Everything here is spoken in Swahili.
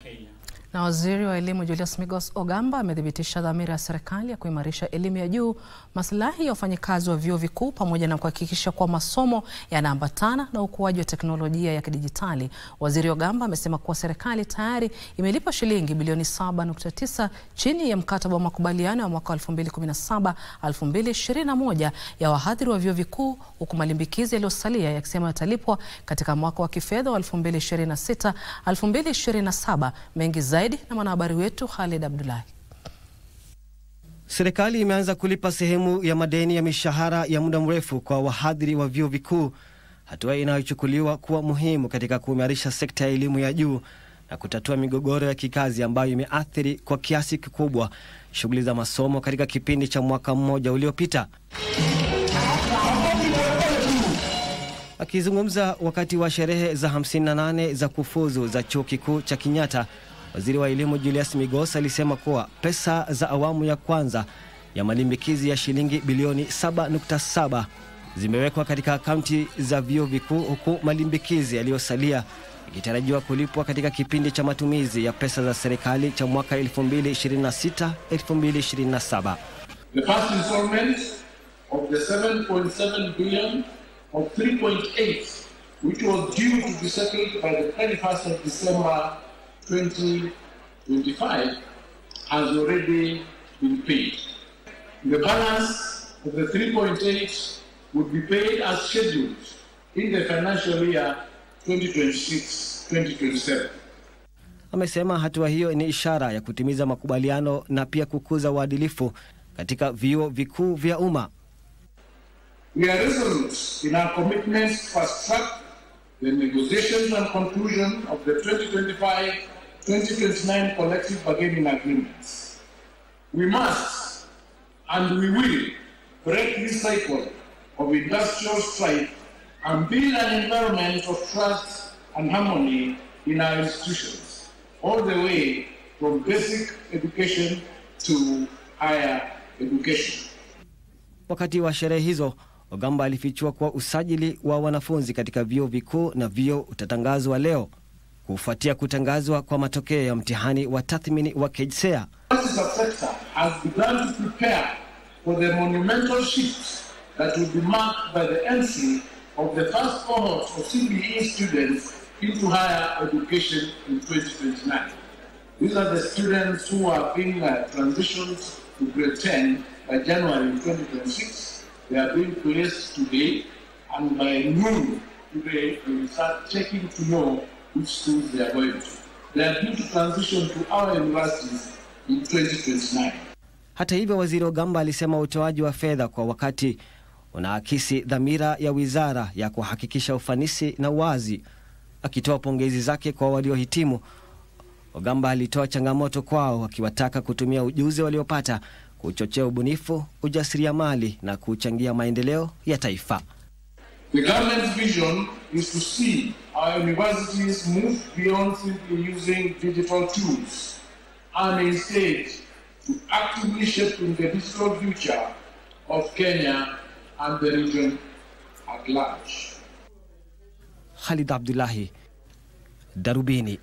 Kenya. Na waziri wa elimu Julius Migos Ogamba amedhibitisha dhamira ya serikali ya kuimarisha elimu ya juu, maslahi ya wafanyikazi wa vyuo vikuu pamoja na kuhakikisha kuwa masomo yanaambatana na ukuaji wa teknolojia ya kidijitali. Waziri Ogamba amesema kuwa serikali tayari imelipa shilingi bilioni 7.9 chini ya mkataba wa makubaliano ya mwaka 2017-2021 ya wahadhiri wa vyuo vikuu, huku malimbikizi yaliyosalia yakisema yatalipwa katika mwaka wa kifedha wa 2026-2027. Mengi zaidi na mwanahabari wetu Khalid Abdullahi. Serikali imeanza kulipa sehemu ya madeni ya mishahara ya muda mrefu kwa wahadhiri wa vyuo vikuu, hatua inayochukuliwa kuwa muhimu katika kuimarisha sekta ya elimu ya juu na kutatua migogoro ya kikazi ambayo imeathiri kwa kiasi kikubwa shughuli za masomo katika kipindi cha mwaka mmoja uliopita. Akizungumza wakati wa sherehe za 58 za kufuzu za Chuo Kikuu cha Kenyatta, waziri wa elimu Julius Migos alisema kuwa pesa za awamu ya kwanza ya malimbikizi ya shilingi bilioni 7.7 zimewekwa katika akaunti za vyuo vikuu, huku malimbikizi yaliyosalia ikitarajiwa kulipwa katika kipindi cha matumizi ya pesa za serikali cha mwaka 2026-2027. The first installment of the 7.7 billion of 3.8, which was due to be settled by the 31st of December 2025, has already been paid. The balance of the 3.8 would be paid as scheduled in the financial year 2026-2027. Amesema hatua hiyo ni ishara ya kutimiza makubaliano na pia kukuza uadilifu katika vyuo vikuu vya umma. We are resolute in our commitments to fast-track the negotiations and conclusion of the 2025-2029 collective bargaining agreements. We must and we will break this cycle of industrial strife and build an environment of trust and harmony in our institutions, all the way from basic education to higher education. Wakati wa sherehe hizo, Ogamba alifichua kuwa usajili wa wanafunzi katika vyuo vikuu na vyuo utatangazwa leo kufuatia kutangazwa kwa matokeo ya mtihani wa tathmini wa KJSEA. The sector has begun to prepare for the monumental shift that will be marked by the entry of the first cohort of CBE students into higher education in 2029. These are the students who are being transitioned to grade 10 by January 2026. They are being placed today, and by noon today we will start checking to know which schools they are going to. They are due to transition to our universities in 2029. Hata hivyo, waziri Ogamba alisema utoaji wa fedha kwa wakati unaakisi dhamira ya wizara ya kuhakikisha ufanisi na uwazi. Akitoa pongezi zake kwa waliohitimu, Ogamba alitoa changamoto kwao akiwataka kutumia ujuzi waliopata kuchochea ubunifu, ujasiriamali na kuchangia maendeleo ya taifa. The government's vision is to see our universities move beyond simply using digital tools and instead to actively shape the digital future of Kenya and the region at large. Khalid Abdullahi, Darubini.